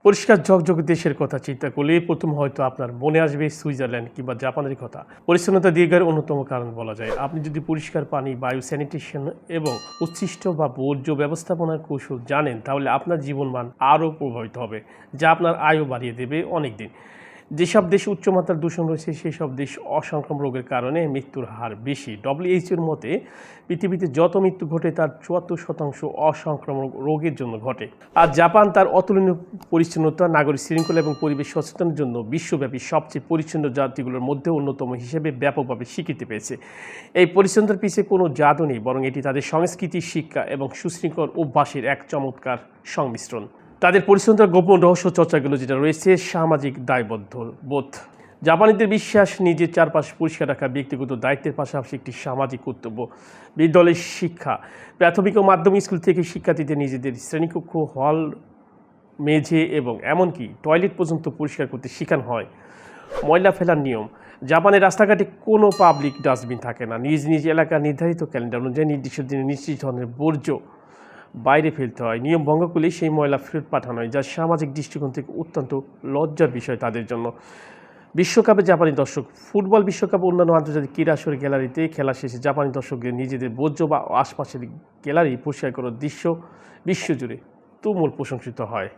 পরিষ্কার ঝকঝকে দেশের কথা চিন্তা করলে প্রথম হয়তো আপনার মনে আসবে সুইজারল্যান্ড কিংবা জাপানের কথা। পরিচ্ছন্নতা দীর্ঘের অন্যতম কারণ বলা যায়। আপনি যদি পরিষ্কার পানি, বায়ু, স্যানিটেশন এবং উচ্ছিষ্ট বা বর্জ্য ব্যবস্থাপনার কৌশল জানেন, তাহলে আপনার জীবনমান আরও প্রভাবিত হবে, যা আপনার আয়ও বাড়িয়ে দেবে অনেক দিন। যেসব দেশে উচ্চমাত্রার দূষণ রয়েছে সেই সব দেশ অসংক্রামক রোগের কারণে মৃত্যুর হার বেশি। ডব্লিউএইচওর মতে পৃথিবীতে যত মৃত্যু ঘটে তার ৭৪% অসংক্রামক রোগের জন্য ঘটে। আর জাপান তার অতুলনীয় পরিচ্ছন্নতা, নাগরিক শৃঙ্খলা এবং পরিবেশ সচেতনের জন্য বিশ্বব্যাপী সবচেয়ে পরিচ্ছন্ন জাতিগুলোর মধ্যে অন্যতম হিসেবে ব্যাপকভাবে স্বীকৃতি পেয়েছে। এই পরিচ্ছন্নতার পিছিয়ে কোনো জাদু নেই, বরং এটি তাদের সংস্কৃতি, শিক্ষা এবং সুশৃঙ্খল অভ্যাসের এক চমৎকার সংমিশ্রণ। তাদের পরিচ্ছন্নতার গোপন রহস্য চর্চাগুলো যেটা রয়েছে সামাজিক দায়বদ্ধ বোধ। জাপানিদের বিশ্বাস নিজের চারপাশ পরিষ্কার রাখা ব্যক্তিগত দায়িত্বের পাশাপাশি একটি সামাজিক কর্তব্য। বিদ্যালয়ের শিক্ষা, প্রাথমিক ও মাধ্যমিক স্কুল থেকে শিক্ষার্থীদের নিজেদের শ্রেণীকক্ষ, হল, মেঝে এবং এমনকি টয়লেট পর্যন্ত পরিষ্কার করতে শেখানো হয়। ময়লা ফেলার নিয়ম, জাপানের রাস্তাঘাটে কোনো পাবলিক ডাস্টবিন থাকে না। নিজ নিজ এলাকার নির্ধারিত ক্যালেন্ডার অনুযায়ী নির্দিষ্ট দিনে নিশ্চিত ধরনের বর্জ্য বাইরে ফেলতে হয়। নিয়ম ভঙ্গ করলেই সেই ময়লা ফেরত পাঠানো হয়, যা সামাজিক দৃষ্টিকোণ থেকে অত্যন্ত লজ্জার বিষয় তাদের জন্য। বিশ্বকাপে জাপানি দর্শক, ফুটবল বিশ্বকাপ অন্যান্য আন্তর্জাতিক ক্রীড়া আসরের গ্যালারিতে খেলা শেষে জাপানি দর্শকদের নিজেদের বর্জ্য বা আশপাশের গ্যালারি পরিষ্কার করার দৃশ্য বিশ্বজুড়ে তুমুল প্রশংসিত হয়।